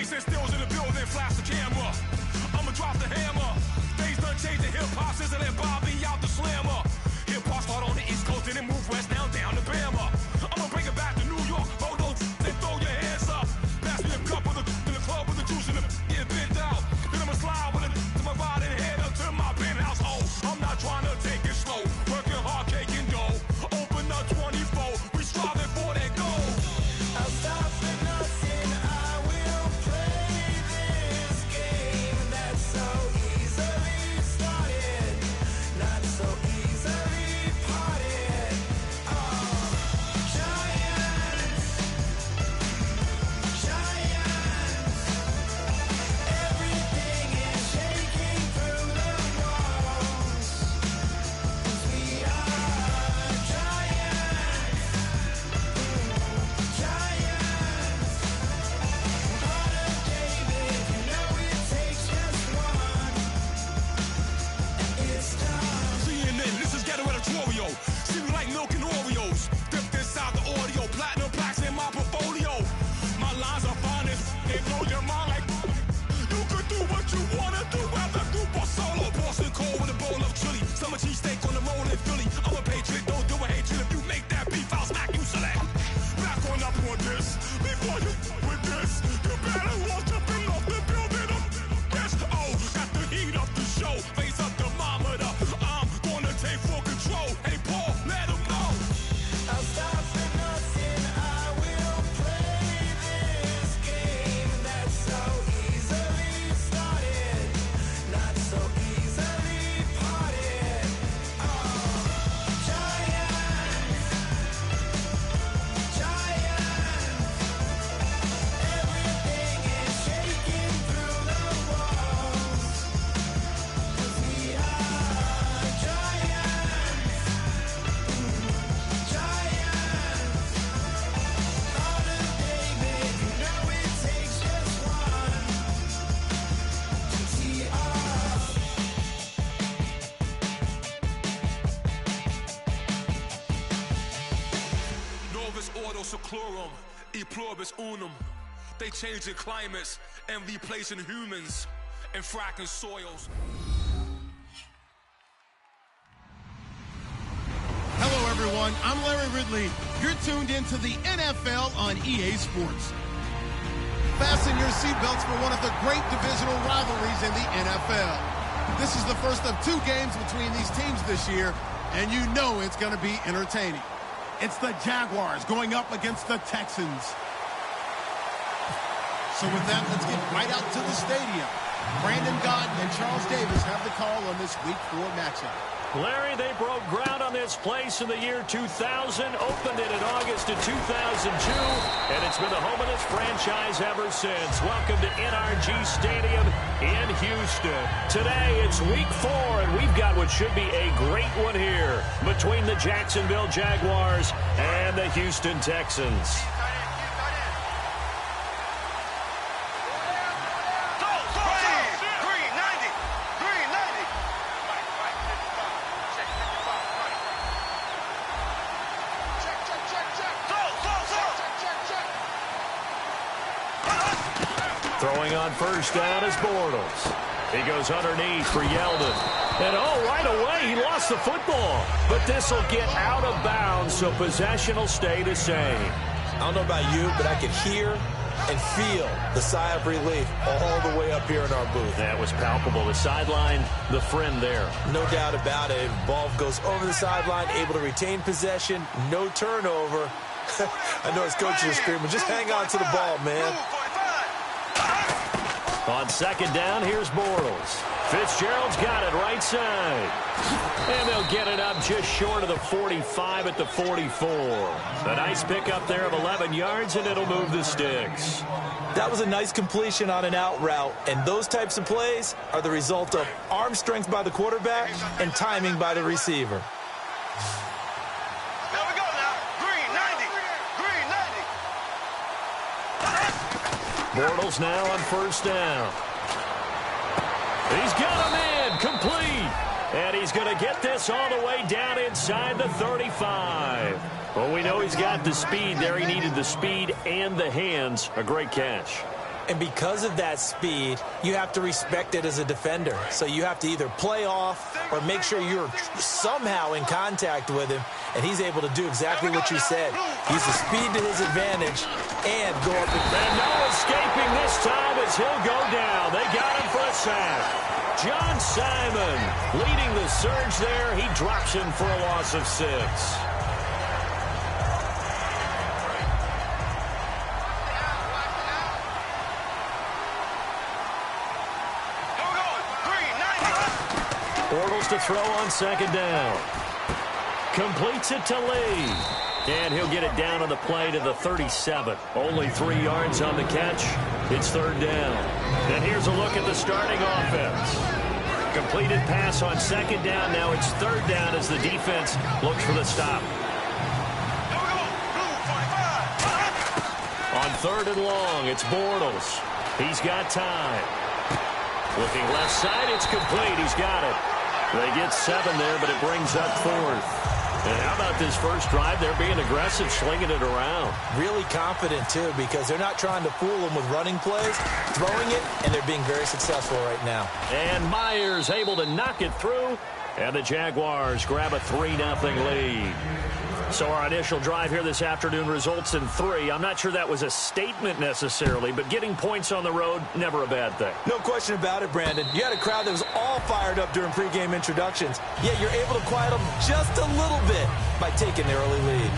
Jason Stills in the building, flash the camera. I'ma drop the hammer. Things done changed the hip-hop since I let Bobby out the slammer. Hip-hop start on the East Coast and then move west down to Bama. I'ma bring it back to New York. Hold on, then throw your hands up. Pass me a cup of the club with the juice in the get bent out. Then I'ma slide with it to my body and head up to my penthouse. Oh, I'm not trying to take it slow. Working hard, caking dough. Open up 24. We striving for that goal. I'll stop for nothing. I will play this game that's so easily started, not so easily parted. Oh, giants, everything is shaking through the walls. 'Cause we are giants. Heart of David, you know it takes just one. It's time. CNN, this is ghetto editorial. See me like milk and Oreos. Dipped inside the audio. Platinum plaques in my portfolio. My lines are fine as they blow your mind like you could do what you wanna do. Whether group or solo. Boston cold with a bowl of chili. Summer cheesesteak on the roll in Philly. I'm a patriot, don't do a hatred. If you make that beef, I'll smack you select. Back on up on this. Before you with this, you better walk jumping off the building of this. Oh, got the heat up the show. Face up the thermometer. I'm gonna take full control. Hey, Paul, let him know. I'll stop for nothing. I will play this game that's so easily started, not so easily parted. Oh, giants, everything is shaking through the walls. 'Cause we are giants. Heart of David, you know it takes just one. GTR. Novus ordo seclorum, e pluribus unum. They changing climates and replacing humans and fracking soils. Hello, everyone. I'm Larry Ridley. You're tuned into the NFL on EA Sports. Fasten your seatbelts for one of the great divisional rivalries in the NFL. This is the first of 2 games between these teams this year, and you know it's going to be entertaining. It's the Jaguars going up against the Texans. So with that, let's get right out to the stadium. Brandon Gaudin and Charles Davis have the call on this Week 4 matchup. Larry, they broke ground on this place in the year 2000, opened it in August of 2002, and it's been the home of this franchise ever since. Welcome to NRG Stadium in Houston. Today, it's Week 4, and we've got what should be a great one here between the Jacksonville Jaguars and the Houston Texans. Throwing on first down is Bortles. He goes underneath for Yeldon. And right away, he lost the football. But this will get out of bounds, so possession will stay the same. I don't know about you, but I could hear and feel the sigh of relief all the way up here in our booth. That was palpable. The sideline, the friend there. No doubt about it. Ball goes over the sideline, able to retain possession, no turnover. I know his coaches are screaming, just hang on to the ball, man. On second down, here's Bortles. Fitzgerald's got it right side. And they'll get it up just short of the 45 at the 44. A nice pickup there of 11 yards, and it'll move the sticks. That was a nice completion on an out route, and those types of plays are the result of arm strength by the quarterback and timing by the receiver. Bortles now on first down. He's got him in, complete. And he's going to get this all the way down inside the 35. Well, we know he's got the speed there. He needed the speed and the hands. A great catch. And because of that speed, you have to respect it as a defender. So you have to either play off or make sure you're somehow in contact with him, and he's able to do exactly what you said. Use the speed to his advantage and go up and no escaping this time as he'll go down. They got him for a sack. John Simon leading the surge there. He drops him for a loss of 6. Bortles to throw on 2nd down. Completes it to Lee. And he'll get it down on the play to the 37. Only 3 yards on the catch. It's 3rd down. And here's a look at the starting offense. Completed pass on 2nd down. Now it's 3rd down as the defense looks for the stop. On 3rd and long, it's Bortles. He's got time. Looking left side, it's complete. He's got it. They get 7 there, but it brings up 4th. And how about this first drive? They're being aggressive, slinging it around. Really confident, too, because they're not trying to fool them with running plays, throwing it, and they're being very successful right now. And Myers able to knock it through, and the Jaguars grab a 3-0 lead. So our initial drive here this afternoon results in 3. I'm not sure that was a statement necessarily, but getting points on the road, never a bad thing. No question about it, Brandon. You had a crowd that was all fired up during pregame introductions, yet you're able to quiet them just a little bit by taking the early lead.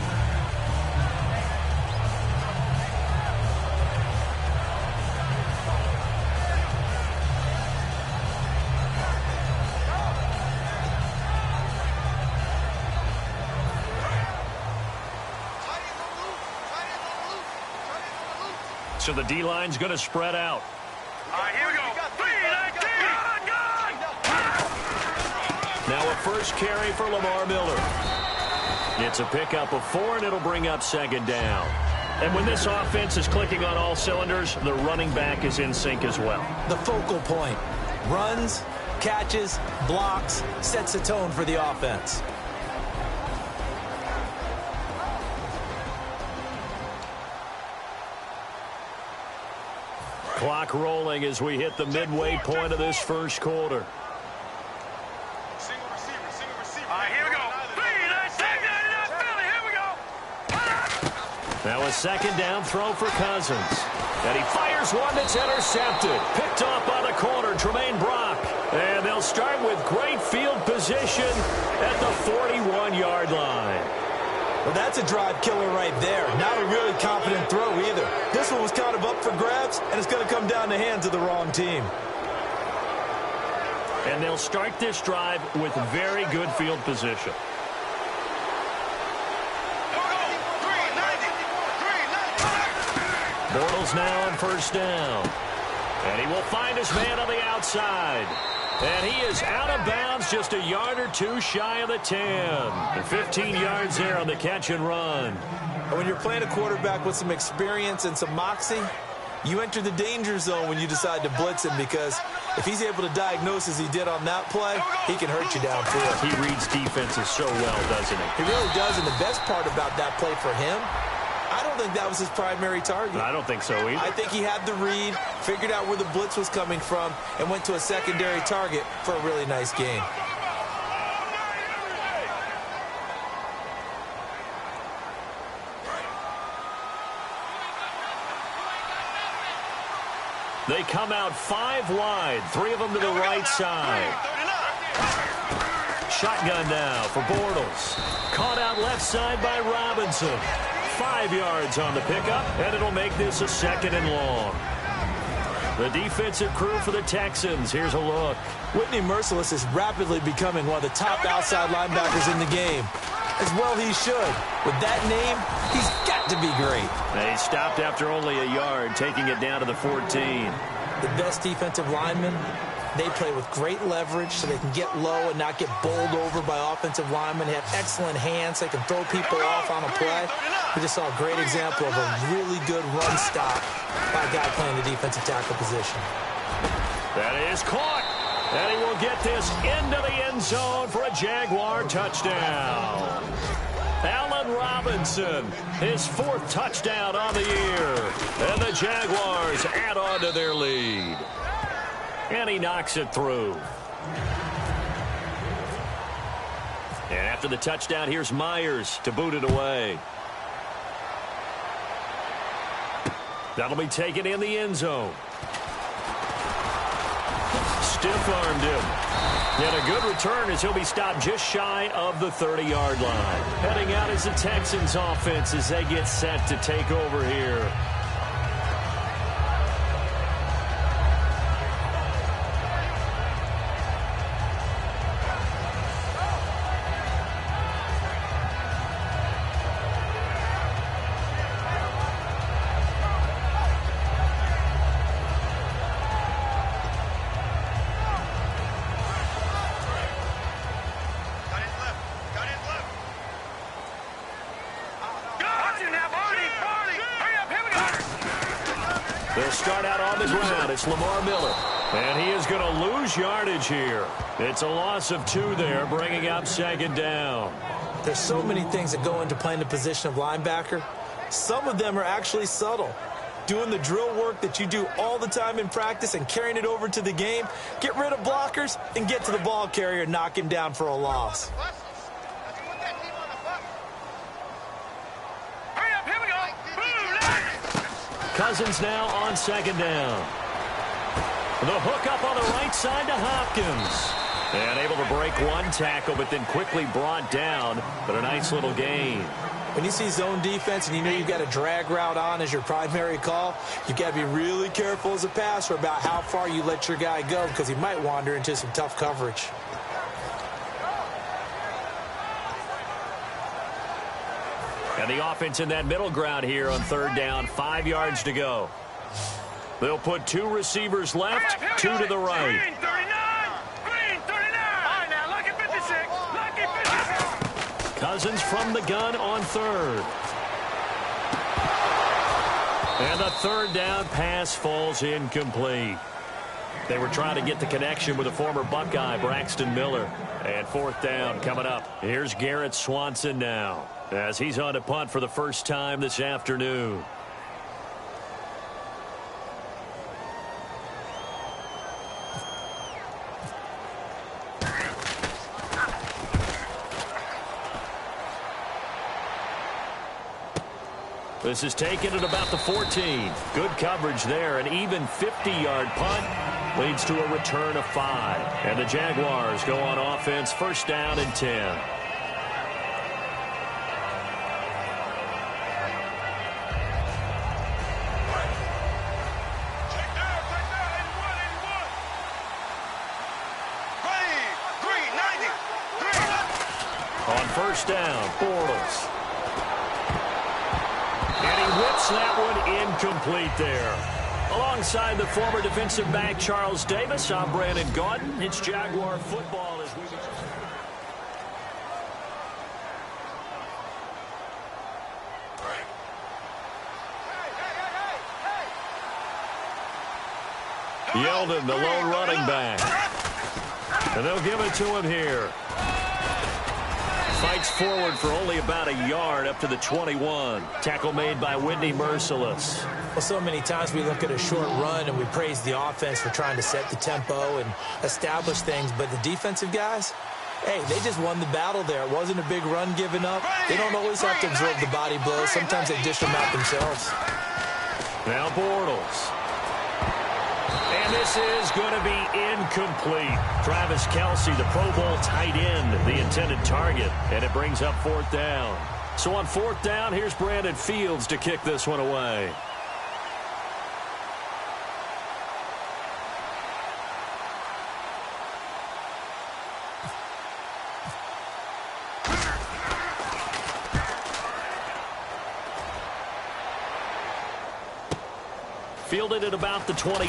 So the D-line's going to spread out. All right, here we go. Now a first carry for Lamar Miller. It's a pickup of 4, and it'll bring up 2nd down. And when this offense is clicking on all cylinders, the running back is in sync as well. The focal point. Runs, catches, blocks, sets the tone for the offense. Clock rolling as we hit the midway point of this first quarter. Single receiver. All right, here we go. Here we go. Now a 2nd down throw for Cousins. And he fires one that's intercepted. Picked off by the corner, Tremaine Brock. And they'll start with great field position at the 41-yard line. Well, that's a drive killer right there. Not a really confident throw either. This one was kind of up for grabs, and it's going to come down the hands of the wrong team. And they'll start this drive with very good field position. Bortles now on 1st down. And he will find his man on the outside. And he is out of bounds, just a yard or 2 shy of the 10. And 15 yards there on the catch and run. And when you're playing a quarterback with some experience and some moxie, you enter the danger zone when you decide to blitz him, because if he's able to diagnose as he did on that play, he can hurt you downfield. He reads defenses so well, doesn't he? He really does, and the best part about that play for him, I don't think that was his primary target. I don't think so either. I think he had the read, figured out where the blitz was coming from, and went to a secondary target for a really nice game. They come out 5 wide, 3 of them to the right side. Shotgun now for Bortles. Caught out left side by Robinson. 5 yards on the pickup, and it'll make this a 2nd and long. The defensive crew for the Texans. Here's a look. Whitney Merciless is rapidly becoming one of the top outside linebackers in the game. As well he should. With that name, he's got to be great. They stopped after only a yard, taking it down to the 14. The best defensive linemen, they play with great leverage so they can get low and not get bowled over by offensive linemen. They have excellent hands. They can throw people off on a play. We just saw a great example of a really good run stop by a guy playing the defensive tackle position. That is caught. And he will get this into the end zone for a Jaguar touchdown. Allen Robinson, his 4th touchdown on the year. And the Jaguars add on to their lead. And he knocks it through. And after the touchdown, here's Myers to boot it away. That'll be taken in the end zone. Stiff-armed him. And a good return as he'll be stopped just shy of the 30-yard line. Heading out is the Texans offense as they get set to take over here. They'll start out on the ground. It's Lamar Miller. And he is going to lose yardage here. It's a loss of 2 there, bringing up second down. There's so many things that go into playing the position of linebacker. Some of them are actually subtle. Doing the drill work that you do all the time in practice and carrying it over to the game. Get rid of blockers and get to the ball carrier and knock him down for a loss. Cousins now on second down. The hook up on the right side to Hopkins. And able to break one tackle, but then quickly brought down. But a nice little gain. When you see zone defense and you know you've got a drag route on as your primary call, you've got to be really careful as a passer about how far you let your guy go because he might wander into some tough coverage. And the offense in that middle ground here on third down, 5 yards to go. They'll put 2 receivers left, 2 to the right. Green 39! Green 39! All right, now, lucky 56! Lucky 56! Cousins from the gun on third. And the third down pass falls incomplete. They were trying to get the connection with a former Buckeye, Braxton Miller. And fourth down coming up. Here's Garrett Swanson now, as he's on to punt for the first time this afternoon. This is taken at about the 14. Good coverage there. An even 50-yard punt leads to a return of 5. And the Jaguars go on offense, first down and 10. On first down, Bortles. And he whips that one incomplete there. Alongside the former defensive back Charles Davis, I'm Brandon Gaudin. It's Jaguar football as we... Yeldon, the lone running back. And they'll give it to him here. Fights forward for only about a yard up to the 21. Tackle made by Whitney Merciless. Well, so many times we look at a short run and we praise the offense for trying to set the tempo and establish things. But the defensive guys, hey, they just won the battle there. It wasn't a big run given up. They don't always have to absorb the body blows. Sometimes they dish them out themselves. Now Bortles. And this is going to be incomplete. Travis Kelce, the Pro Bowl tight end, the intended target. And it brings up fourth down. So on fourth down, here's Brandon Fields to kick this one away. Fielded at about the 28.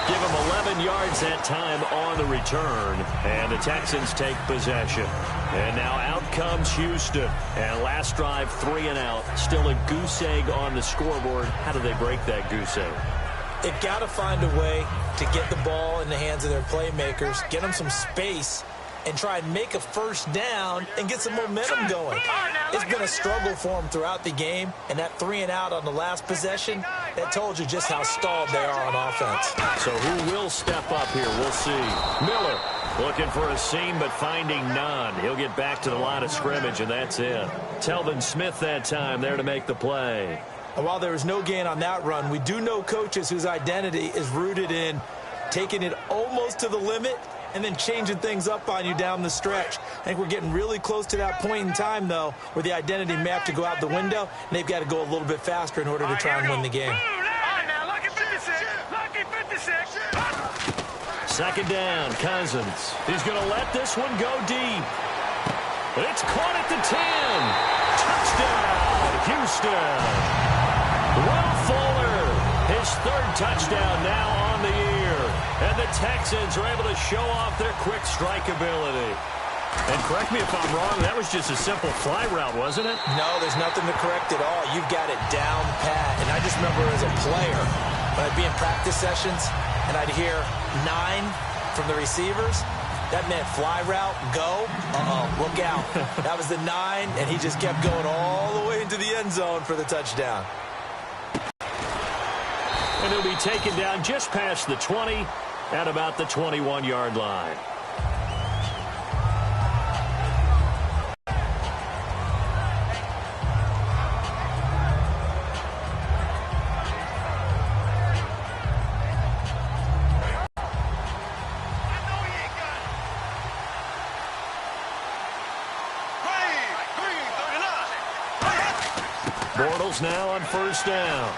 Give him 11 yards that time on the return. And the Texans take possession. And now out comes Houston. And last drive, 3 and out. Still a goose egg on the scoreboard. How do they break that goose egg? They've got to find a way to get the ball in the hands of their playmakers, get them some space, and try and make a first down and get some momentum going. It's been a struggle for them throughout the game, and that 3-and-out on the last possession, that told you just how stalled they are on offense. So who will step up here? We'll see. Miller looking for a seam, but finding none. He'll get back to the line of scrimmage, and that's it. Telvin Smith that time there to make the play. And while there was no gain on that run, we do know coaches whose identity is rooted in taking it almost to the limit and then changing things up on you down the stretch. I think we're getting really close to that point in time, though, where the identity may have to go out the window, and they've got to go a little bit faster in order to try and win the game. Second down, Cousins. He's going to let this one go deep. It's caught at the 10. Touchdown, Houston. Will Fuller, his third touchdown now on the year. And the Texans are able to show off their quick strike ability. And correct me if I'm wrong, that was just a simple fly route, wasn't it? No, there's nothing to correct at all. You've got it down pat. And I just remember as a player, when I'd be in practice sessions and I'd hear 9 from the receivers, that meant fly route, go, look out. That was the 9, and he just kept going all the way into the end zone for the touchdown. And he'll be taken down just past the 20 at about the 21-yard line. Bortles now on first down.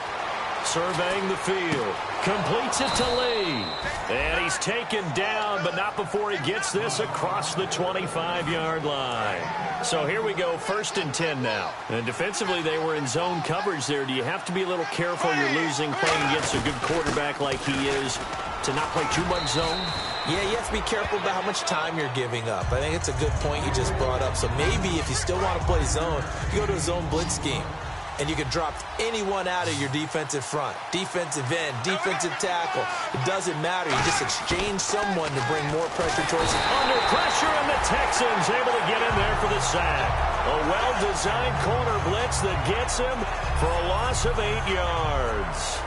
Surveying the field. Completes it to Lee. And he's taken down, but not before he gets this across the 25-yard line. So here we go, 1st and 10 now. And defensively, they were in zone coverage there. Do you have to be a little careful? You're losing, playing against a good quarterback like he is, to not play too much zone? Yeah, you have to be careful about how much time you're giving up. I think it's a good point you just brought up. So maybe if you still want to play zone, you go to a zone blitz scheme. And you can drop anyone out of your defensive front, defensive end, defensive tackle. It doesn't matter. You just exchange someone to bring more pressure towards you. Under pressure, and the Texans able to get in there for the sack. A well-designed corner blitz that gets him for a loss of 8 yards.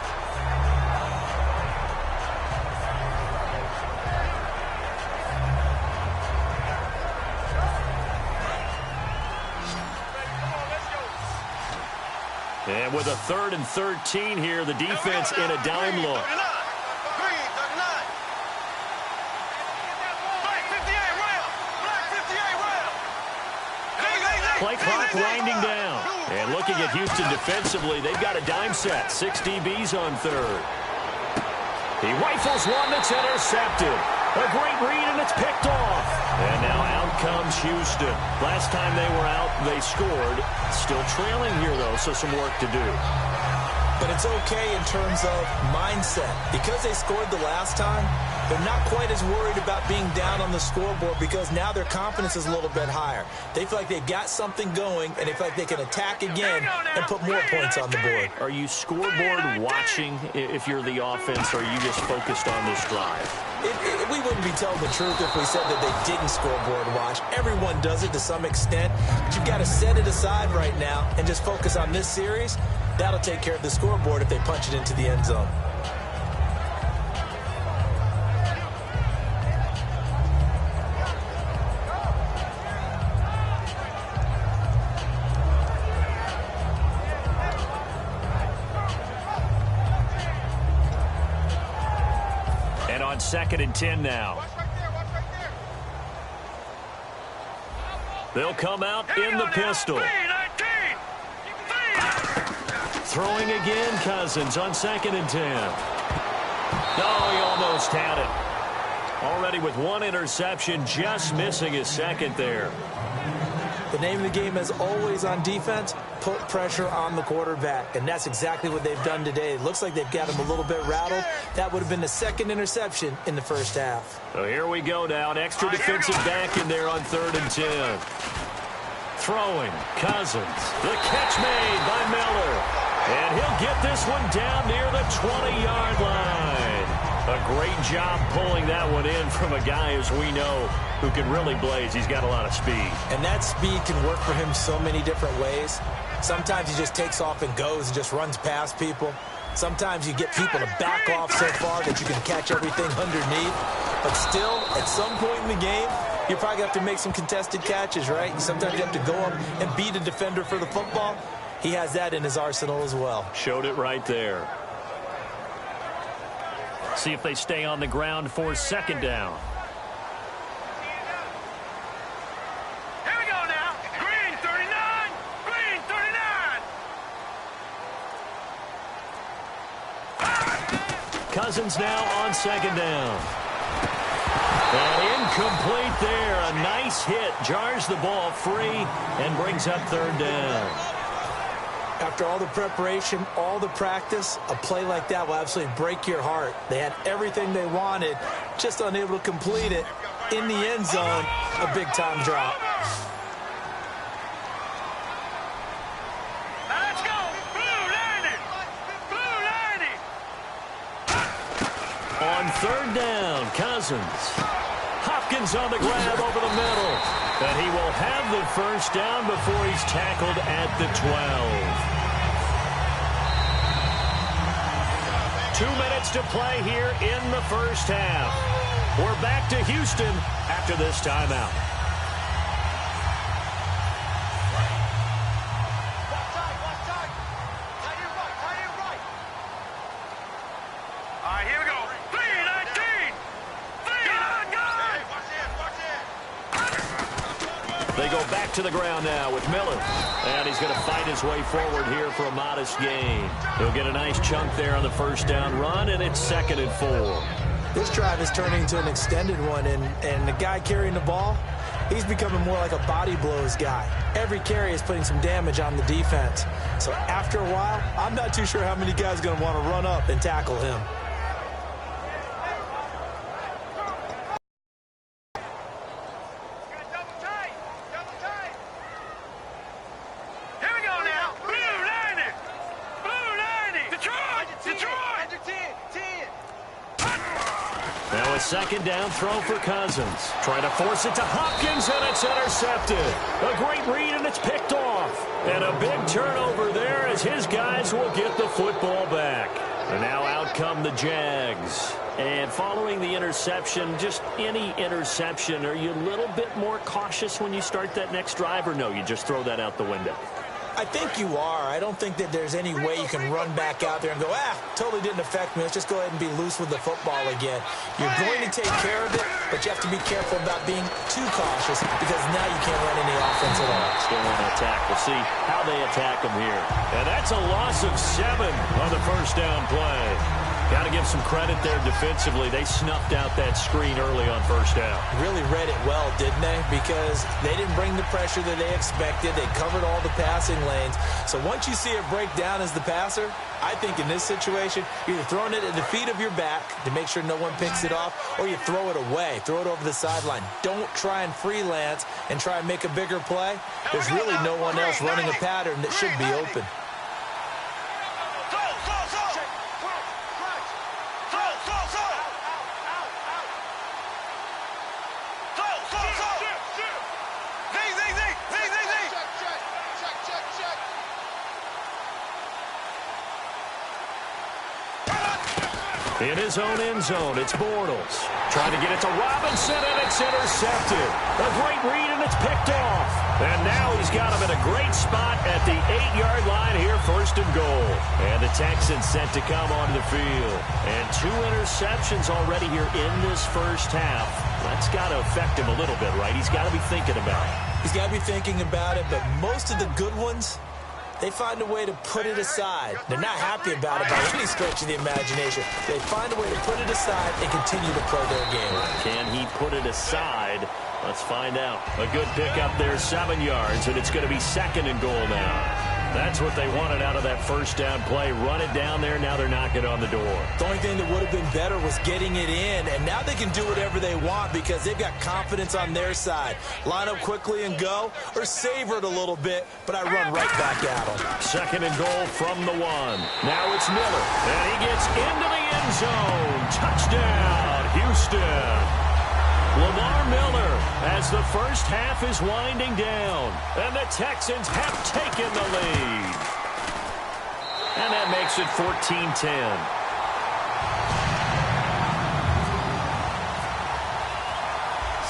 And with a 3rd and 13 here, the defense in a dime look. Play clock winding down. And looking at Houston defensively, they've got a dime set. 6 DBs on 3rd. He rifles one that's intercepted. A great read, and it's picked off. And now out comes Houston. Last time they were out, they scored. Still trailing here, though, so some work to do. But it's okay in terms of mindset. Because they scored the last time, they're not quite as worried about being down on the scoreboard because now their confidence is a little bit higher. They feel like they've got something going, and they feel like they can attack again and put more points on the board. Are you scoreboard watching if you're the offense, or are you just focused on this drive? We wouldn't be telling the truth if we said that they didn't scoreboard watch. Everyone does it to some extent, but you've got to set it aside right now and just focus on this series. That'll take care of the scoreboard if they punch it into the end zone. And on 2nd and 10 now. They'll come out in the pistol. Throwing again, Cousins on 2nd and 10. Oh, he almost had it. Already with 1 interception, just missing his 2nd there. The name of the game is always on defense, put pressure on the quarterback. And that's exactly what they've done today. It looks like they've got him a little bit rattled. That would have been the 2nd interception in the first half. So here we go now. An extra defensive back in there on 3rd and 10. Throwing, Cousins. The catch made by Miller. And he'll get this one down near the 20-yard line. A great job pulling that one in from a guy, as we know, who can really blaze. He's got a lot of speed. And that speed can work for him so many different ways. Sometimes he just takes off and goes and just runs past people. Sometimes you get people to back off so far that you can catch everything underneath. But still, at some point in the game, you probably have to make some contested catches, right? Sometimes you have to go up and beat a defender for the football. He has that in his arsenal as well. Showed it right there. See if they stay on the ground for second down. Here we go now. Green 39. Green 39. Cousins now on second down. And incomplete there. A nice hit. Jars the ball free and brings up third down. After all the preparation, all the practice, a play like that will absolutely break your heart. They had everything they wanted, just unable to complete it. In the end zone, a big-time drop. Let's go. Blue 90. Blue 90. On third down, Cousins. Hopkins on the grab over the middle. And he will have the first down before he's tackled at the 12. 2 minutes to play here in the first half. We're back to Houston after this timeout. All right, here we go. 319. 319. They go back to the ground now with Miller. And he's going to fight his way forward here for a modest gain. He'll get a nice chunk there on the first down run, and it's 2nd and 4. This drive is turning into an extended one, and the guy carrying the ball, he's becoming more like a body blows guy. Every carry is putting some damage on the defense. So after a while, I'm not too sure how many guys are going to want to run up and tackle him. Second down throw for Cousins. Trying to force it to Hopkins, and it's intercepted. A great read, and it's picked off. And a big turnover there as his guys will get the football back. And now out come the Jags. And following the interception, just any interception, are you a little bit more cautious when you start that next drive, or no, you just throw that out the window? I think you are. I don't think that there's any way you can run back out there and go, totally didn't affect me. Let's just go ahead and be loose with the football again. You're going to take care of it, but you have to be careful about being too cautious because now you can't run any offense at all. Still want to attack. We'll see how they attack them here. And that's a loss of 7 on the first down play. Got to give some credit there defensively. They snuffed out that screen early on first down. Really read it well, didn't they? Because they didn't bring the pressure that they expected. They covered all the passing lanes. So once you see it break down as the passer, I think in this situation, you're either throwing it at the feet of your back to make sure no one picks it off, or you throw it away. Throw it over the sideline. Don't try and freelance and try and make a bigger play. There's really no one else running a pattern that should be open. In his own end zone, it's Bortles. Trying to get it to Robinson, and it's intercepted. A great read, and it's picked off. And now he's got him in a great spot at the 8-yard line here, 1st and goal. And the Texans set to come onto the field. And 2 interceptions already here in this first half. That's got to affect him a little bit, right? He's got to be thinking about it. He's got to be thinking about it, but most of the good ones, they find a way to put it aside. They're not happy about it by any stretch of the imagination. They find a way to put it aside and continue to play their game. Can he put it aside? Let's find out. A good pickup there, 7 yards, and it's going to be 2nd and goal now. That's what they wanted out of that first down play. Run it down there. Now they're knocking on the door. The only thing that would have been better was getting it in, and now they can do whatever they want because they've got confidence on their side. Line up quickly and go, or savor it a little bit, but I run right back at them. 2nd and goal from the 1. Now it's Miller, and he gets into the end zone. Touchdown, Houston. Lamar Miller as the first half is winding down, and the Texans have taken the lead. And that makes it 14-10.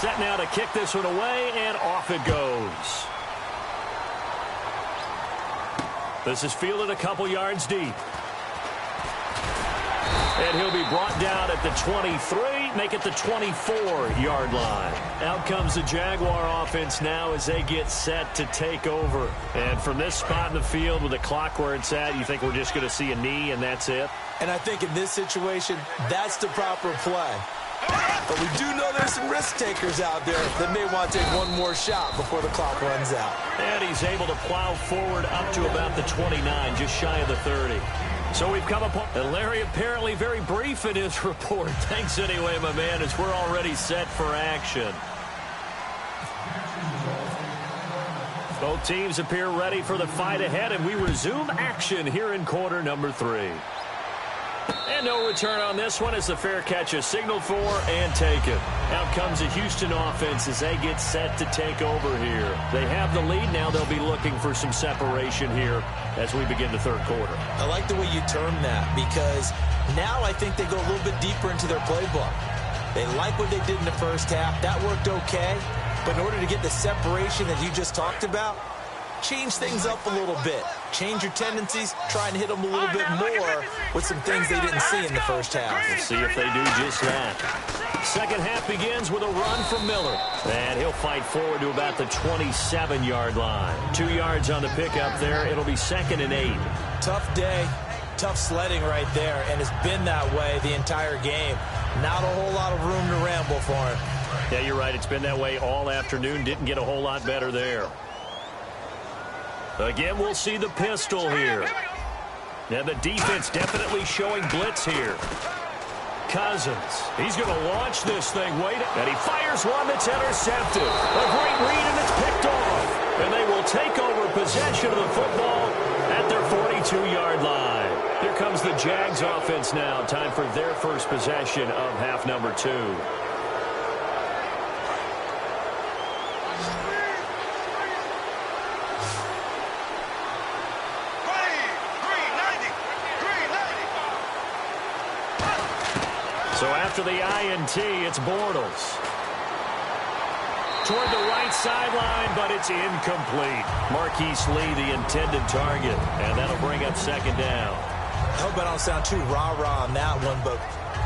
Set now to kick this one away, and off it goes. This is fielded a couple yards deep. And he'll be brought down at the 23, make it the 24-yard line. Out comes the Jaguar offense now as they get set to take over. And from this spot in the field with the clock where it's at, you think we're just going to see a knee and that's it? And I think in this situation, that's the proper play. But we do know there's some risk takers out there that may want to take one more shot before the clock runs out. And he's able to plow forward up to about the 29, just shy of the 30. So we've come upon, and Larry apparently very brief in his report. Thanks anyway, my man, as we're already set for action. Both teams appear ready for the fight ahead, and we resume action here in quarter number 3. And no return on this one as the fair catch is signaled for and taken. Out comes the Houston offense as they get set to take over here. They have the lead. Now they'll be looking for some separation here as we begin the 3rd quarter. I like the way you term that because now I think they go a little bit deeper into their playbook. They like what they did in the first half. That worked okay. But in order to get the separation that you just talked about, change things up a little bit. Change your tendencies, try and hit them a little bit more with some things they didn't see in the first half. We'll see if they do just that. 2nd half begins with a run from Miller. And he'll fight forward to about the 27-yard line. 2 yards on the pickup there. It'll be 2nd and 8. Tough day, tough sledding right there, and it's been that way the entire game. Not a whole lot of room to ramble for him. Yeah, you're right. It's been that way all afternoon. Didn't get a whole lot better there. Again, we'll see the pistol here. And the defense definitely showing blitz here. Cousins, he's going to launch this thing. And he fires one that's intercepted. A great read, and it's picked off. And they will take over possession of the football at their 42-yard line. Here comes the Jags offense now. Time for their first possession of half number 2. So after the INT, it's Bortles. Toward the right sideline, but it's incomplete. Marquise Lee, the intended target, and that'll bring up 2nd down. I hope I don't sound too rah-rah on that one, but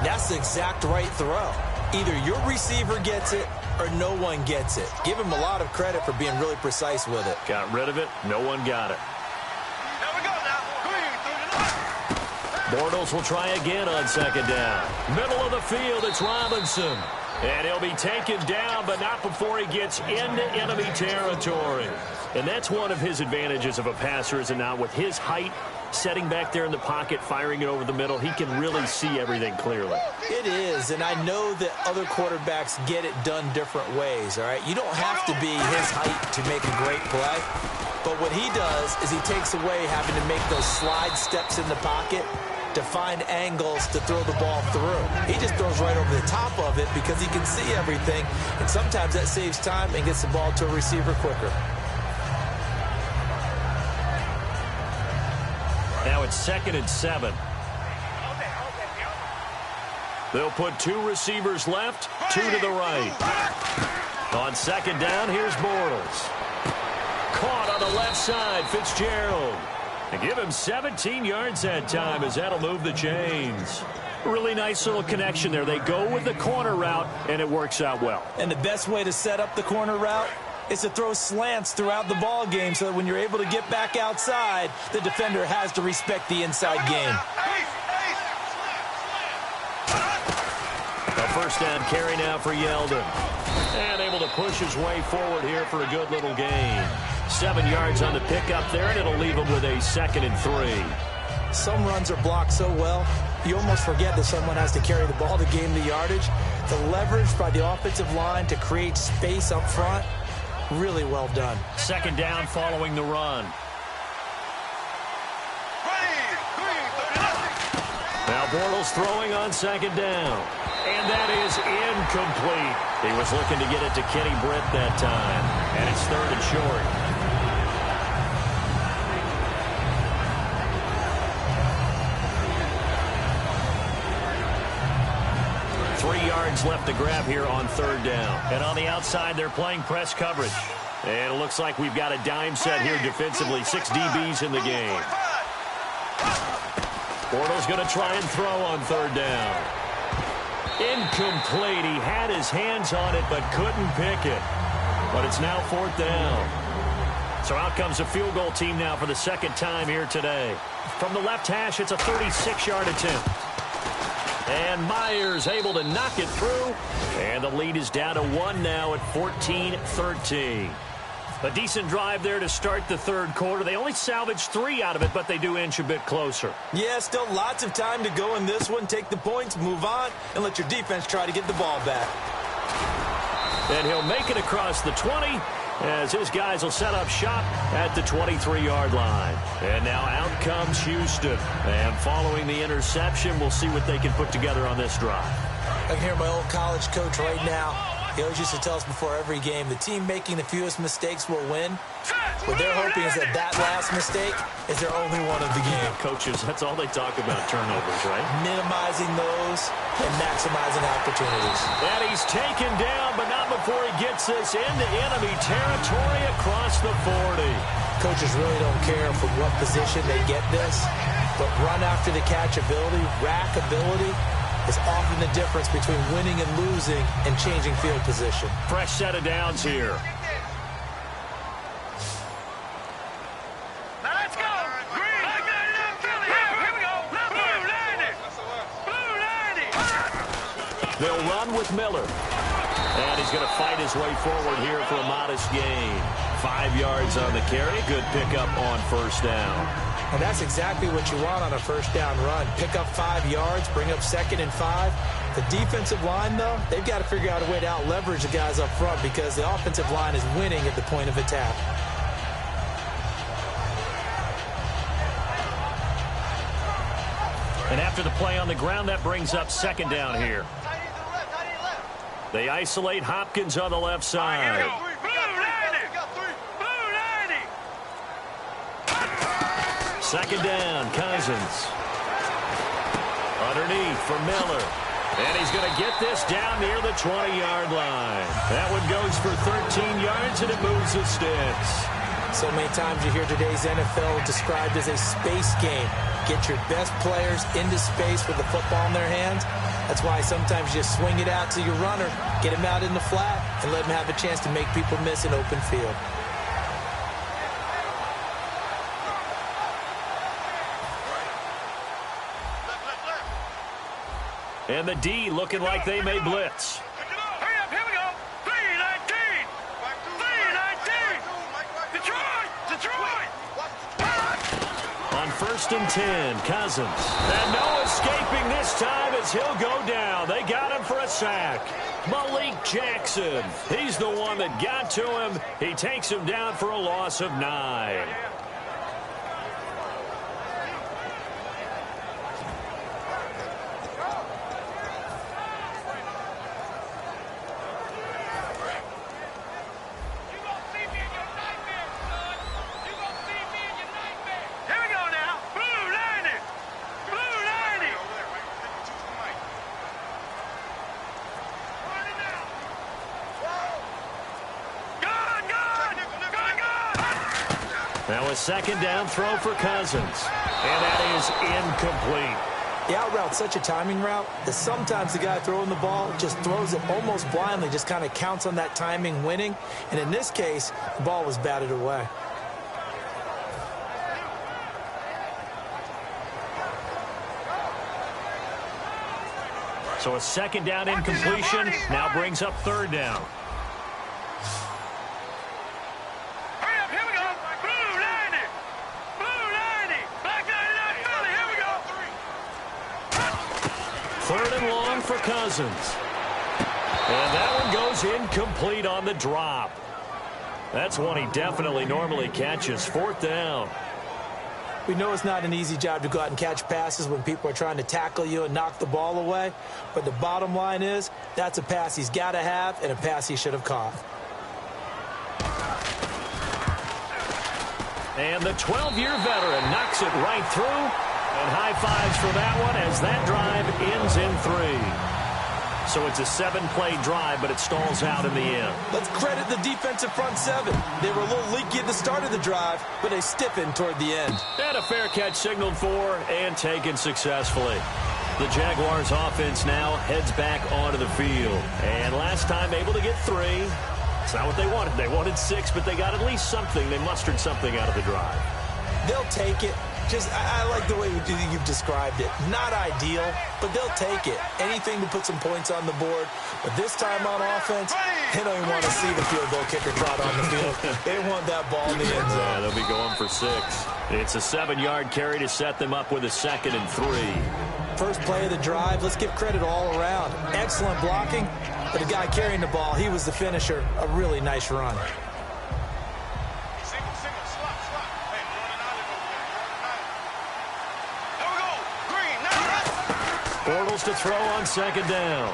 that's the exact right throw. Either your receiver gets it or no one gets it. Give him a lot of credit for being really precise with it. Got rid of it. No one got it. Bortles will try again on 2nd down. Middle of the field, it's Robinson. And he'll be taken down, but not before he gets into enemy territory. And that's one of his advantages of a passer, is it not? With his height, setting back there in the pocket, firing it over the middle, he can really see everything clearly. It is, and I know that other quarterbacks get it done different ways, all right? You don't have to be his height to make a great play. But what he does is he takes away having to make those slide steps in the pocket to find angles to throw the ball through. He just throws right over the top of it because he can see everything, and sometimes that saves time and gets the ball to a receiver quicker. Now it's 2nd and 7. They'll put 2 receivers left, 2 to the right. On 2nd down, here's Bortles. Caught on the left side, Fitzgerald. And give him 17 yards that time as that'll move the chains. Really nice little connection there. They go with the corner route, and it works out well. And the best way to set up the corner route is to throw slants throughout the ball game so that when you're able to get back outside, the defender has to respect the inside game. A 1st down carry now for Yeldon. And able to push his way forward here for a good little gain. 7 yards on the pickup there, and it'll leave them with a 2nd and 3. Some runs are blocked so well, you almost forget that someone has to carry the ball to gain the yardage. The leverage by the offensive line to create space up front, really well done. 2nd down following the run. Now Bortles throwing on 2nd down. And that is incomplete. He was looking to get it to Kenny Britt that time. And it's 3rd and short. Left to grab here on 3rd down. And on the outside, they're playing press coverage. And it looks like we've got a dime set here defensively. 6 DBs in the game. Bortles going to try and throw on 3rd down. Incomplete. He had his hands on it but couldn't pick it. But it's now 4th down. So out comes a field goal team now for the 2nd time here today. From the left hash, it's a 36-yard attempt. And Myers able to knock it through. And the lead is down to 1 now at 14-13. A decent drive there to start the 3rd quarter. They only salvaged 3 out of it, but they do inch a bit closer. Yeah, still lots of time to go in this one. Take the points, move on, and let your defense try to get the ball back. And he'll make it across the 20 as his guys will set up shop at the 23-yard line. And now out comes Houston. And following the interception, we'll see what they can put together on this drive. I can hear my old college coach right now. He always used to tell us before every game, the team making the fewest mistakes will win. What they're hoping is that that last mistake is their only one of the game. Coaches, that's all they talk about, turnovers, right? Minimizing those and maximizing opportunities. And he's taken down, but not before he gets this into enemy territory across the 40. Coaches really don't care from what position they get this, but run after the catch ability, rack ability, is often the difference between winning and losing and changing field position. Fresh set of downs here. Let's go! Green! Here we go! Blue 90! Blue 90! They'll run with Miller. And he's going to fight his way forward here for a modest gain. 5 yards on the carry. Good pickup on 1st down. And that's exactly what you want on a 1st down run. Pick up 5 yards, bring up 2nd and 5. The defensive line, though, they've got to figure out a way to out-leverage the guys up front because the offensive line is winning at the point of attack. And after the play on the ground, that brings up 2nd down here. They isolate Hopkins on the left side. Second down, Cousins. Underneath for Miller. And he's going to get this down near the 20-yard line. That one goes for 13 yards, and it moves the sticks. So many times you hear today's NFL described as a space game. Get your best players into space with the football in their hands. That's why sometimes you just swing it out to your runner, get him out in the flat, and let him have a chance to make people miss an open field. And the D looking like they may blitz. Hurry up, here we go. 3-19. 3-19. Detroit. Detroit. On 1st and 10, Cousins. And no escaping this time as he'll go down. They got him for a sack. Malik Jackson. He's the one that got to him. He takes him down for a loss of 9. Now a second down throw for Cousins. And that is incomplete. The out route's such a timing route that sometimes the guy throwing the ball just throws it almost blindly, just kind of counts on that timing winning. And in this case, the ball was batted away. So a second down incompletion now brings up 3rd down. Hurry up, here we go. Third and long for Cousins. And that one goes incomplete on the drop. That's one he definitely normally catches. Fourth down. We know it's not an easy job to go out and catch passes when people are trying to tackle you and knock the ball away. But the bottom line is, that's a pass he's got to have and a pass he should have caught. And the 12-year veteran knocks it right through. And high fives for that one as that drive ends in 3. So it's a 7-play drive, but it stalls out in the end. Let's credit the defensive front seven. They were a little leaky at the start of the drive, but they stiffened toward the end. And a fair catch signaled for and taken successfully. The Jaguars offense now heads back onto the field. And last time able to get 3. It's not what they wanted. They wanted 6, but they got at least something. They mustered something out of the drive. They'll take it. I like the way you've described it. Not ideal, but they'll take it. Anything to put some points on the board. But this time on offense, they don't even want to see the field goal kicker trot on the field. They want that ball in the end zone. Yeah, they'll be going for 6. It's a 7-yard carry to set them up with a 2nd and 3. First play of the drive, let's give credit all around. Excellent blocking, but the guy carrying the ball, he was the finisher. A really nice run. Bortles to throw on 2nd down.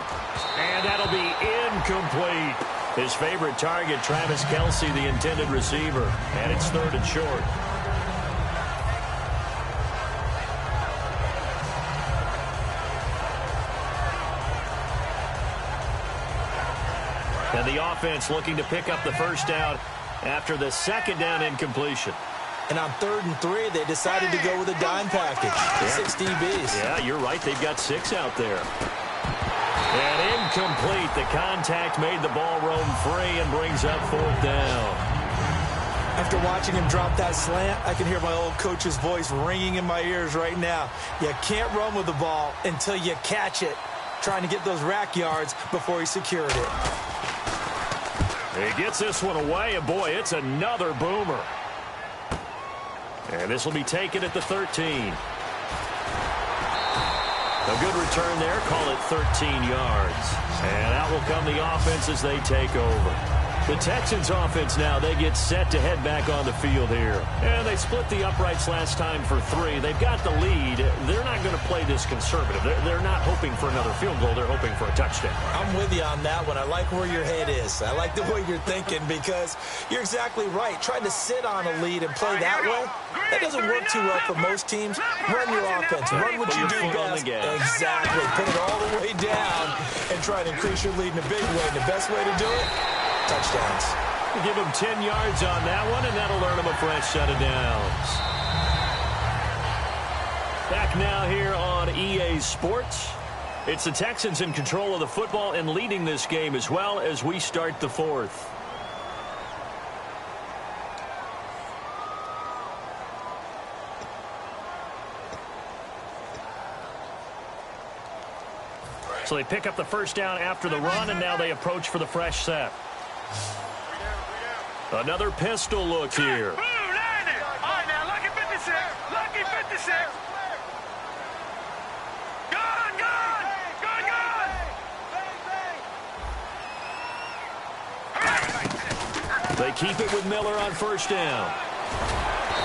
And that'll be incomplete. His favorite target, Travis Kelce, the intended receiver. And it's 3rd and short. And the offense looking to pick up the first down after the 2nd down incompletion. And on 3rd and 3, they decided to go with a dime package. 6 DBs. Yeah, you're right. They've got 6 out there. And incomplete. The contact made the ball roam free and brings up 4th down. After watching him drop that slant, I can hear my old coach's voice ringing in my ears right now. You can't run with the ball until you catch it. Trying to get those rack yards before he secured it. He gets this one away, and boy, it's another boomer. And this will be taken at the 13. A good return there. Call it 13 yards. And out will come the offense as they take over. The Texans offense now, they get set to head back on the field here. And they split the uprights last time for 3. They've got the lead. They're not going to play this conservative. They're not hoping for another field goal. They're hoping for a touchdown. I'm with you on that one. I like where your head is. I like the way you're thinking because you're exactly right. Trying to sit on a lead and play that way, that doesn't work too well for most teams. Run your offense. Run what you do best. Exactly. Put it all the way down and try to increase your lead in a big way. And the best way to do it, touchdowns. Give him 10 yards on that one, and that'll earn him a fresh set of downs. Back now here on EA Sports. It's the Texans in control of the football and leading this game as well as we start the 4th. So they pick up the first down after the run, and now they approach for the fresh set. Another pistol look here. All right, now, lucky 56. Lucky 56. Gone. They keep it with Miller on first down.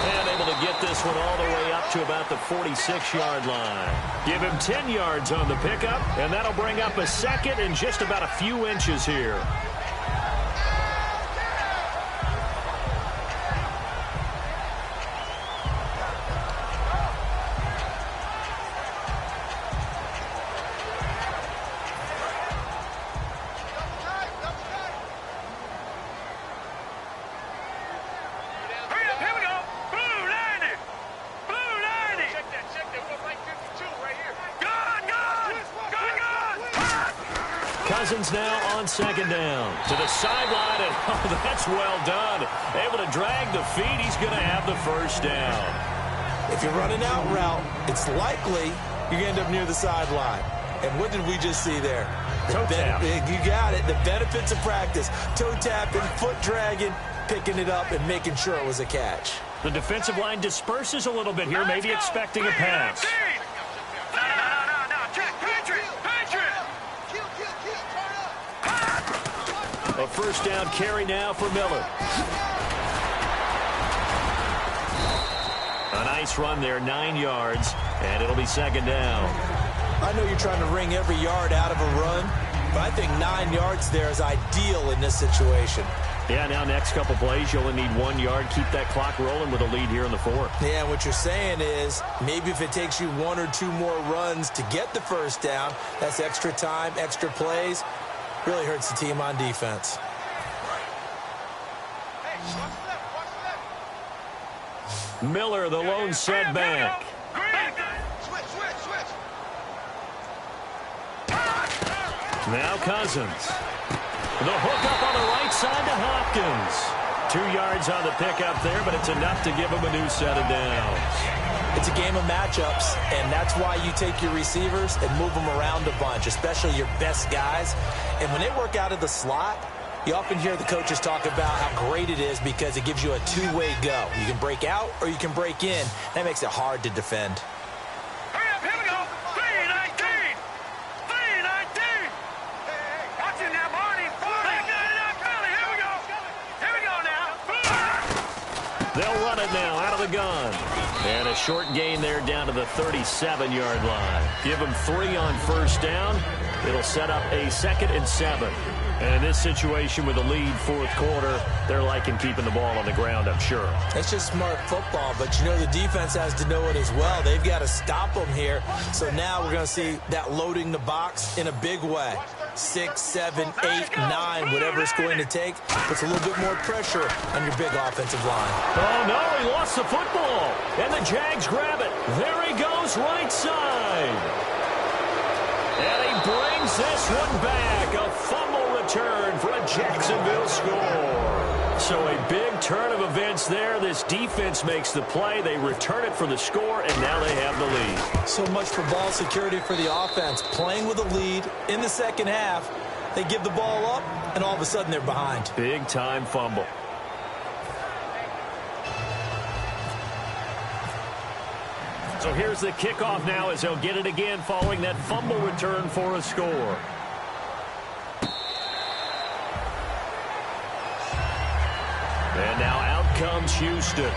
And able to get this one all the way up to about the 46-yard line. Give him 10 yards on the pickup, and that'll bring up a 2nd and just about a few inches here. Cousins now on 2nd down. To the sideline, and oh, that's well done. Able to drag the feet. He's going to have the first down. If you're running out route, it's likely you're going to end up near the sideline. And what did we just see there? Toe tap. You got it. The benefits of practice. Toe tapping, foot dragging, picking it up, and making sure it was a catch. The defensive line disperses a little bit here, maybe expecting a pass. No. Check. first down carry now for Miller. A nice run there, 9 yards, and it'll be second down. I know you're trying to wring every yard out of a run, but I think 9 yards there is ideal in this situation. Yeah, now next couple plays, you only need 1 yard. Keep that clock rolling with a lead here in the fourth. Yeah, what you're saying is maybe if it takes you 1 or 2 more runs to get the first down, that's extra time, extra plays. Really hurts the team on defense. Miller, the lone setback. Now Cousins. The hook up on the right side to Hopkins. 2 yards on the pickup there, but it's enough to give him a new set of downs. It's a game of matchups, and that's why you take your receivers and move them around a bunch, especially your best guys. And when they work out of the slot, you often hear the coaches talk about how great it is because it gives you a two-way go. You can break out or you can break in. That makes it hard to defend. Hurry up, here we go. 3-19. 3-19. Watch it now, Marty. Here we go. Here we go now. They'll run it now out of the gun. And a short gain there down to the 37-yard line. Give them 3 on first down. It'll set up a 2nd and 7. And in this situation with a lead fourth quarter, they're liking keeping the ball on the ground, I'm sure. It's just smart football, but you know the defense has to know it as well. They've got to stop them here. So now we're going to see that loading the box in a big way. 6, 7, 8, 9, whatever it's going to take, puts a little bit more pressure on your big offensive line. Oh, no, he lost the football. And the Jags grab it. There he goes, right side. And he brings this one back. A fumble return for a Jacksonville score. So a big turn of events there. This defense makes the play. They return it for the score, and now they have the lead. So much for ball security for the offense. Playing with a lead in the second half, they give the ball up, and all of a sudden they're behind. Big-time fumble. So here's the kickoff now as they'll get it again following that fumble return for a score. And now out comes Houston.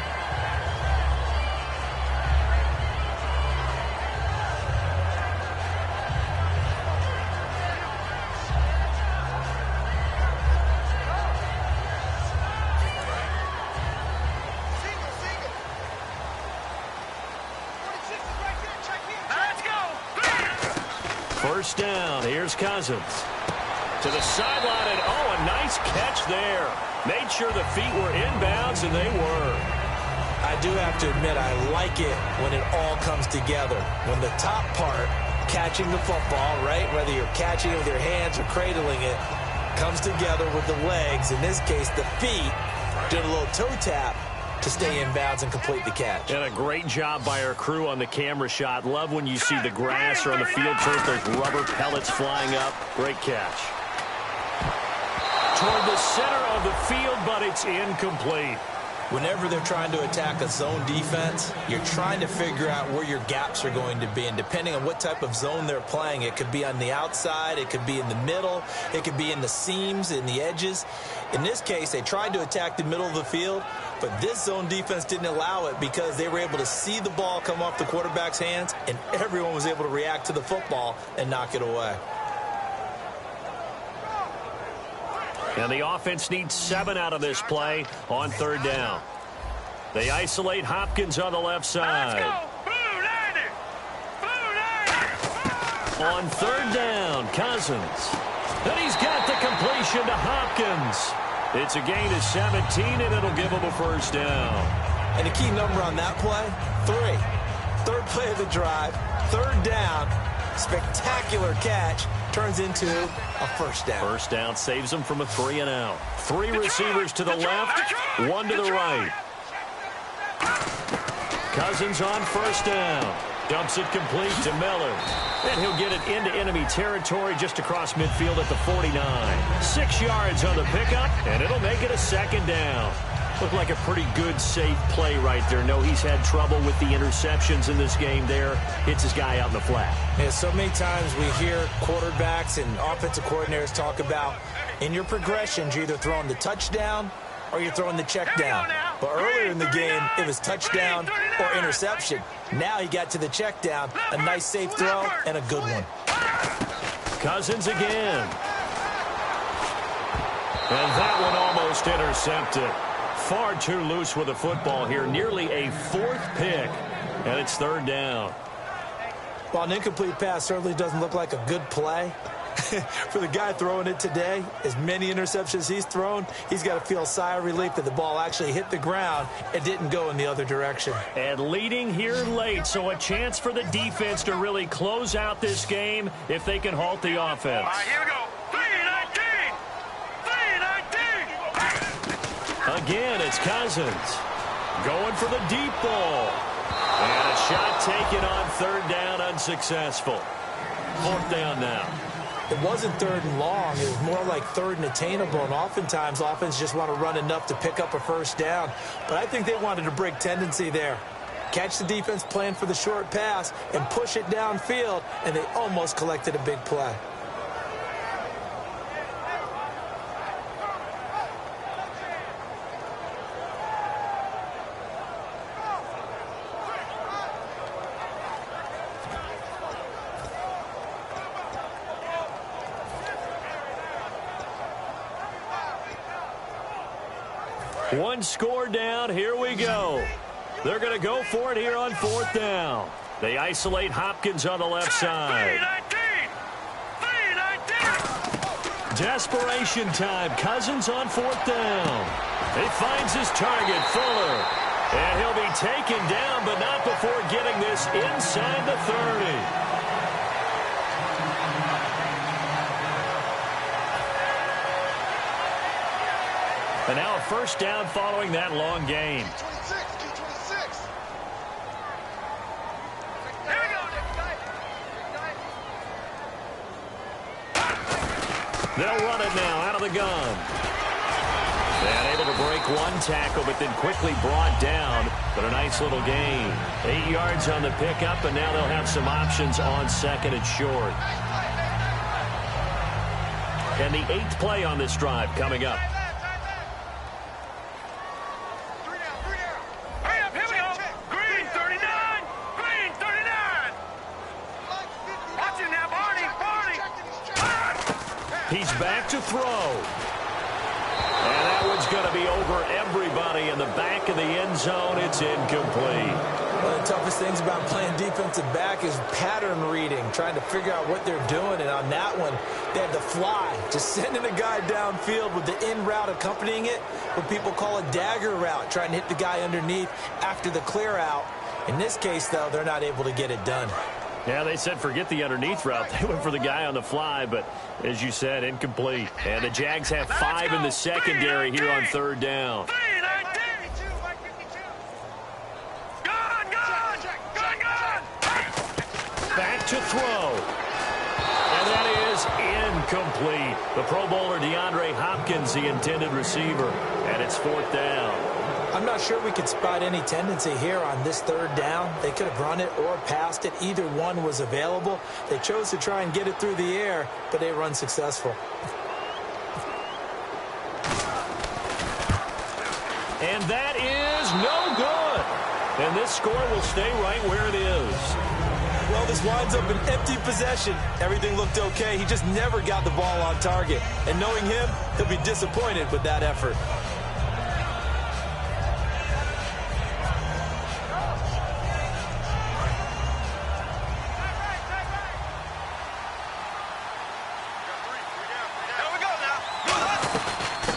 First down. Here's Cousins. To the sideline, and oh, a nice catch there. Made sure the feet were inbounds, and they were. I do have to admit, I like it when it all comes together. When the top part, catching the football, right, whether you're catching it with your hands or cradling it, comes together with the legs, in this case the feet, doing a little toe tap to stay in bounds and complete the catch. And a great job by our crew on the camera shot. Love when you see the grass or on the field turf, there's rubber pellets flying up. Great catch. Toward the center of the field, but it's incomplete. Whenever they're trying to attack a zone defense, you're trying to figure out where your gaps are going to be. And depending on what type of zone they're playing, it could be on the outside, it could be in the middle, it could be in the seams, in the edges. In this case, they tried to attack the middle of the field, but this zone defense didn't allow it because they were able to see the ball come off the quarterback's hands, and everyone was able to react to the football and knock it away. And the offense needs 7 out of this play on third down. They isolate Hopkins on the left side. On third down, Cousins. And he's got the completion to Hopkins. It's a gain of 17, and it'll give him a first down. And the key number on that play, 3. Third play of the drive, third down, spectacular catch, turns into a first down. First down saves them from a 3-and-out. 3 receivers to the left, 1 to the right. Cousins on first down. Dumps it complete to Miller. And he'll get it into enemy territory just across midfield at the 49. 6 yards on the pickup, and it'll make it a second down. Looked like a pretty good, safe play right there. No, he's had trouble with the interceptions in this game there. Hits his guy out in the flat. Yeah, so many times we hear quarterbacks and offensive coordinators talk about In your progressions, you're either throwing the touchdown or you're throwing the check down. But earlier in the game, it was touchdown or interception. Now he got to the check down, a nice safe throw, and a good one. Cousins again. And that one almost intercepted. Far too loose with the football here. Nearly a fourth pick. And it's third down. While an incomplete pass certainly doesn't look like a good play, for the guy throwing it today, as many interceptions he's thrown, he's got to feel a sigh of relief that the ball actually hit the ground and didn't go in the other direction. And leading here late, so a chance for the defense to really close out this game if they can halt the offense. All right, here we go. 3-19! 3-19! Again, it's Cousins. Going for the deep ball. And a shot taken on third down, unsuccessful. Fourth down now. It wasn't third and long. It was more like third and attainable, and oftentimes offense just want to run enough to pick up a first down. But I think they wanted to break tendency there. Catch the defense playing for the short pass and push it downfield, and they almost collected a big play. One score down. Here we go. They're going to go for it here on fourth down. They isolate Hopkins on the left side. 3-19! Desperation time. Cousins on fourth down. He finds his target, Fuller. And he'll be taken down, but not before getting this inside the 30. And now a first down following that long gain. They'll run it now out of the gun. And able to break one tackle, but then quickly brought down. But a nice little gain. 8 yards on the pickup, and now they'll have some options on second and short. And the 8th play on this drive coming up. He's back to throw. And that one's going to be over everybody in the back of the end zone. It's incomplete. One of the toughest things about playing defensive back is pattern reading, trying to figure out what they're doing. And on that one, they had the fly, just sending a guy downfield with the in route accompanying it, what people call a dagger route, trying to hit the guy underneath after the clear out. In this case, though, they're not able to get it done. Yeah, they said forget the underneath route. They went for the guy on the fly, but as you said, incomplete. And the Jags have 5 in the secondary here on third down. Back to throw. And that is incomplete. The Pro Bowler DeAndre Hopkins, the intended receiver. And it's fourth down. I'm not sure we could spot any tendency here on this third down. They could have run it or passed it. Either one was available. They chose to try and get it through the air, but they were unsuccessful. And that is no good. And this score will stay right where it is. Well, this winds up an empty possession. Everything looked okay. He just never got the ball on target. And knowing him, he'll be disappointed with that effort.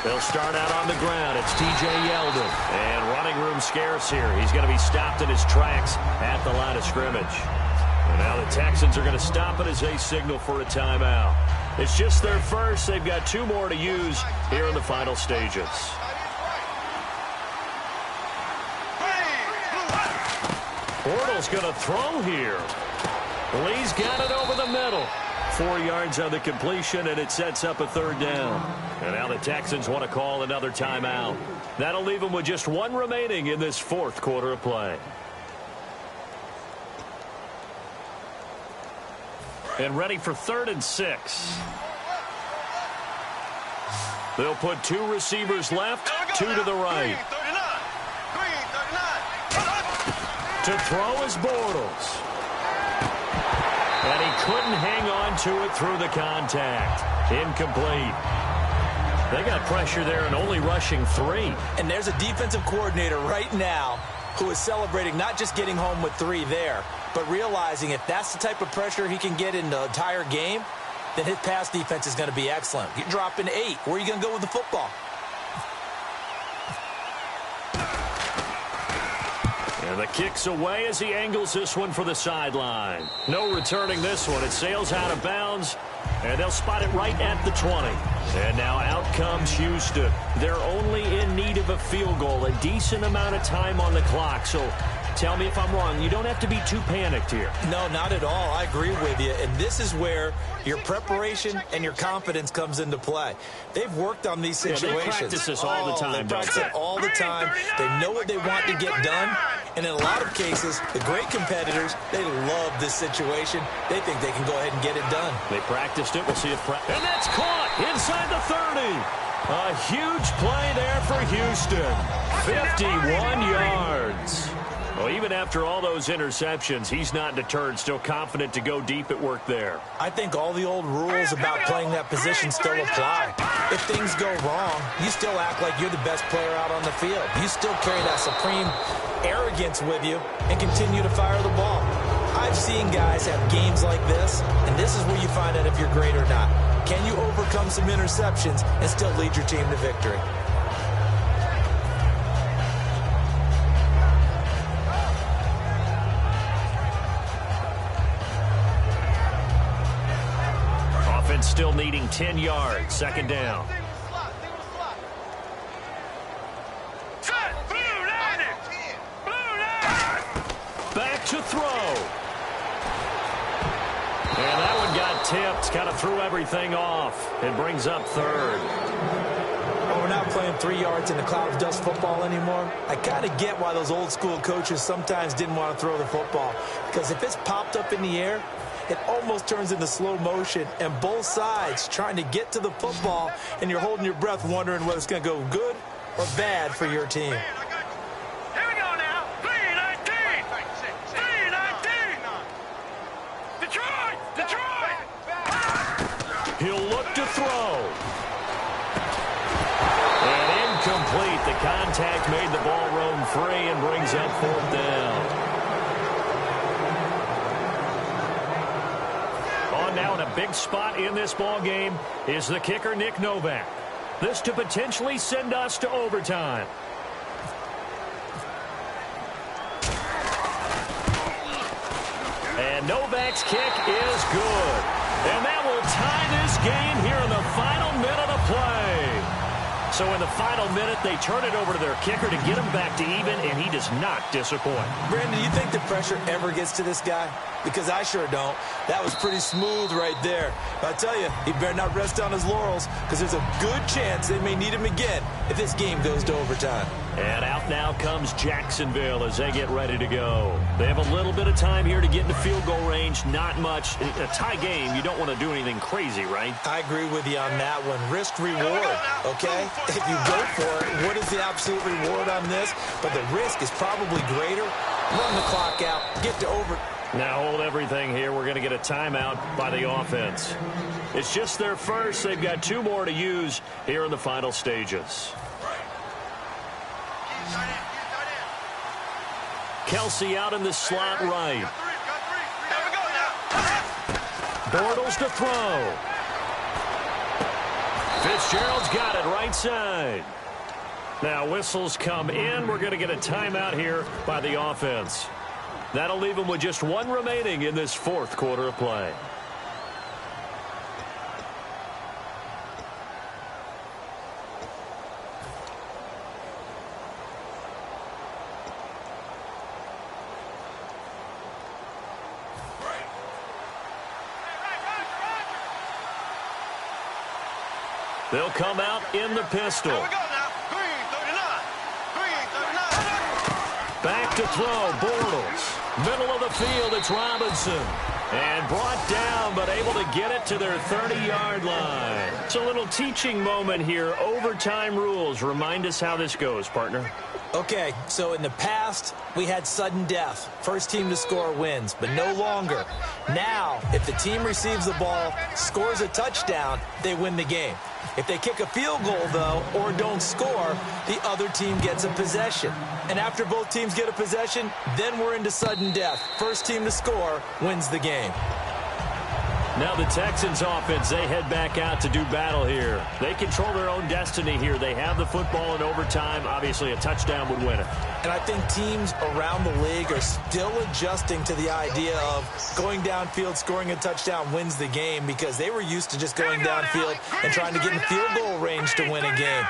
They'll start out on the ground. It's T.J. Yeldon. And running room scarce here. He's going to be stopped in his tracks at the line of scrimmage. And now the Texans are going to stop it as they signal for a timeout. It's just their first. They've got 2 more to use here in the final stages. Bortles going to throw here. Lee's got it over the middle. 4 yards on the completion, and it sets up a third down. And now the Texans want to call another timeout. That'll leave them with just 1 remaining in this fourth quarter of play. And ready for 3rd and 6. They'll put 2 receivers left, 2 to the right. To throw is Bortles. And he couldn't hang on to it through the contact. Incomplete. They got pressure there and only rushing 3. And there's a defensive coordinator right now who is celebrating not just getting home with 3 there, but realizing if that's the type of pressure he can get in the entire game, then his pass defense is going to be excellent. You're dropping 8. Where are you going to go with the football? And the kick's away as he angles this one for the sideline. No returning this one. It sails out of bounds, and they'll spot it right at the 20. And now out comes Houston. They're only in need of a field goal, a decent amount of time on the clock. So tell me if I'm wrong. You don't have to be too panicked here. No, not at all. I agree with you. And this is where your preparation and your confidence comes into play. They've worked on these situations. They practice this all the time. They practice it all the time. They know what they want to get done. And in a lot of cases, the great competitors, they love this situation. They think they can go ahead and get it done. They practiced it. We'll see if... And that's caught inside the 30. A huge play there for Houston. 51 yards. Well, even after all those interceptions, he's not deterred, still confident to go deep at work there. I think all the old rules about playing that position still apply. If things go wrong, you still act like you're the best player out on the field. You still carry that supreme arrogance with you and continue to fire the ball. I've seen guys have games like this, and this is where you find out if you're great or not. Can you overcome some interceptions and still lead your team to victory? Offense still needing 10 yards. Second down. Back to throw. And that one got tipped. Kind of threw everything off. It brings up third. Well, we're not playing 3 yards in the cloud of dust football anymore. I kind of get why those old school coaches sometimes didn't want to throw the football. Because if it's popped up in the air, it almost turns into slow motion, and both sides trying to get to the football, and you're holding your breath wondering whether it's going to go good or bad for your team. Here we go now. 3-19. 3-19. Detroit. Detroit. He'll look to throw. And incomplete. The contact made the ball roam free and brings up 4th down. Now in a big spot in this ball game is the kicker Nick Novak. This to potentially send us to overtime. And Novak's kick is good. And that will tie this game here in the final minute of play. So in the final minute, they turn it over to their kicker to get him back to even, and he does not disappoint. Brandon, do you think the pressure ever gets to this guy? Because I sure don't. That was pretty smooth right there. But I tell you, he better not rest on his laurels, because there's a good chance they may need him again if this game goes to overtime. And out now comes Jacksonville as they get ready to go. They have a little bit of time here to get into field goal range. Not much. A tie game, you don't want to do anything crazy, right? I agree with you on that one. Risk reward, okay? If you go for it, what is the absolute reward on this? But the risk is probably greater. Run the clock out. Get to over. Now hold everything here. We're going to get a timeout by the offense. It's just their first. They've got 2 more to use here in the final stages. Kelsey out in the slot right. Bortles to throw. Fitzgerald's got it right side. Now whistles come in. We're going to get a timeout here by the offense. That'll leave them with just 1 remaining in this 4th quarter of play. They'll come out in the pistol. Back to throw, Bortles. Middle of the field, it's Robinson. And brought down, but able to get it to their 30-yard line. It's a little teaching moment here. Overtime rules. Remind us how this goes, partner. Okay, so in the past, we had sudden death. First team to score wins, but no longer. Now, if the team receives the ball, scores a touchdown, they win the game. If they kick a field goal, though, or don't score, the other team gets a possession. And after both teams get a possession, then we're into sudden death. First team to score wins the game. Now the Texans offense, they head back out to do battle here. They control their own destiny here. They have the football in overtime. Obviously, a touchdown would win it. And I think teams around the league are still adjusting to the idea of going downfield, scoring a touchdown wins the game, because they were used to just going downfield and trying to get in field goal range to win a game.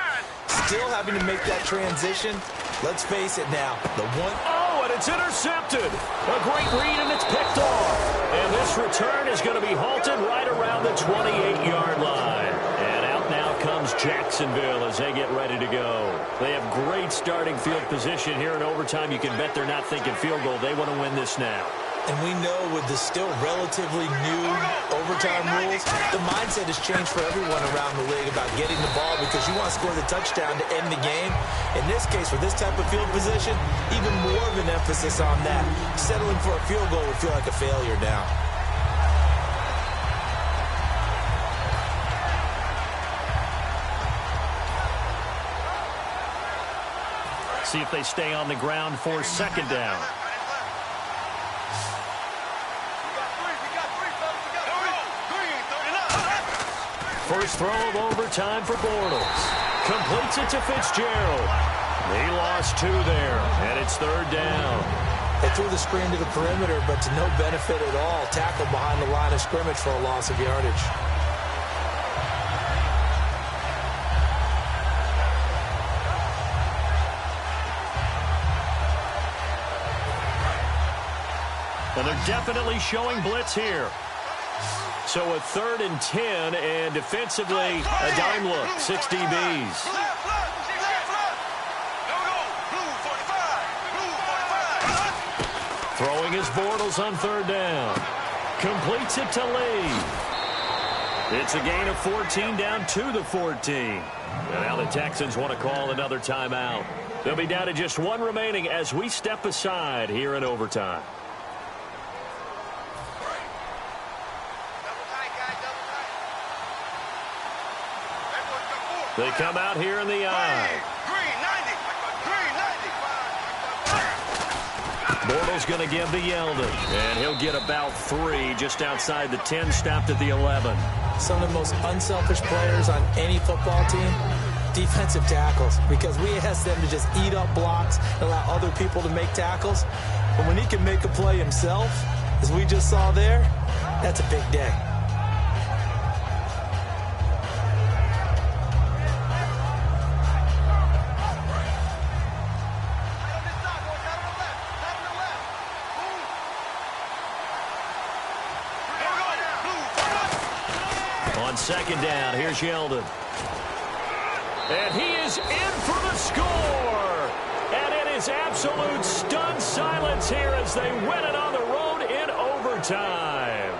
Still having to make that transition. Let's face it now. Oh, and it's intercepted. A great read, and it's picked off. And this return is going to be halted right around the 28-yard line. And out now comes Jacksonville as they get ready to go. They have great starting field position here in overtime. You can bet they're not thinking field goal. They want to win this now. And we know with the still relatively new overtime rules, the mindset has changed for everyone around the league about getting the ball, because you want to score the touchdown to end the game. In this case, for this type of field position, even more of an emphasis on that. Settling for a field goal would feel like a failure now. See if they stay on the ground for second down. First throw of overtime for Bortles. Completes it to Fitzgerald. He lost 2 there, and it's third down. They threw the screen to the perimeter, but to no benefit at all. Tackled behind the line of scrimmage for a loss of yardage. And they're definitely showing blitz here. So a 3rd and 10, and defensively, a dime look, 6 DBs. Throwing his Bortles on third down. Completes it to Lee. It's a gain of 14 down to the 14. And now the Texans want to call another timeout. They'll be down to just 1 remaining as we step aside here in overtime. They come out here in the eye. Bortles going to give to Yeldon, and he'll get about 3 just outside the 10, stopped at the 11. Some of the most unselfish players on any football team, defensive tackles, because we ask them to just eat up blocks and allow other people to make tackles. But when he can make a play himself, as we just saw there, that's a big day. Second down, here's Yeldon. And he is in for the score. And it is absolute stunned silence here as they win it on the road in overtime.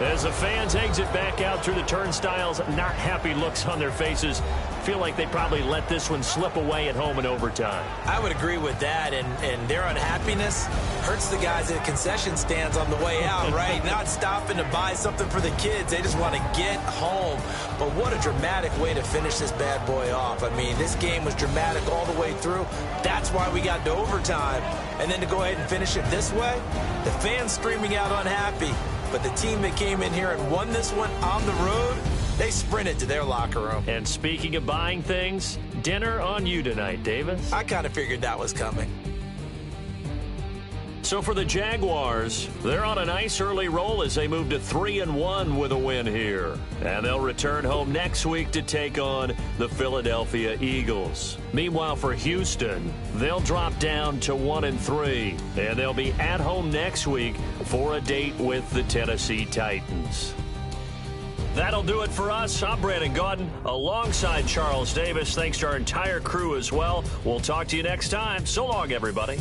As the fans exit back out through the turnstiles, not happy looks on their faces. Feel like they probably let this one slip away at home in overtime. I would agree with that, and their unhappiness hurts the guys at concession stands on the way out, right? Not stopping to buy something for the kids. They just want to get home. But what a dramatic way to finish this bad boy off. I mean, this game was dramatic all the way through. That's why we got to overtime. And then to go ahead and finish it this way, the fans screaming out unhappy. But the team that came in here and won this one on the road, they sprinted to their locker room. And speaking of buying things, dinner on you tonight, Davis. I kind of figured that was coming. So for the Jaguars, they're on a nice early roll as they move to 3-1 with a win here. And they'll return home next week to take on the Philadelphia Eagles. Meanwhile, for Houston, they'll drop down to 1-3. And they'll be at home next week for a date with the Tennessee Titans. That'll do it for us. I'm Brandon Gaudin alongside Charles Davis. Thanks to our entire crew as well. We'll talk to you next time. So long, everybody.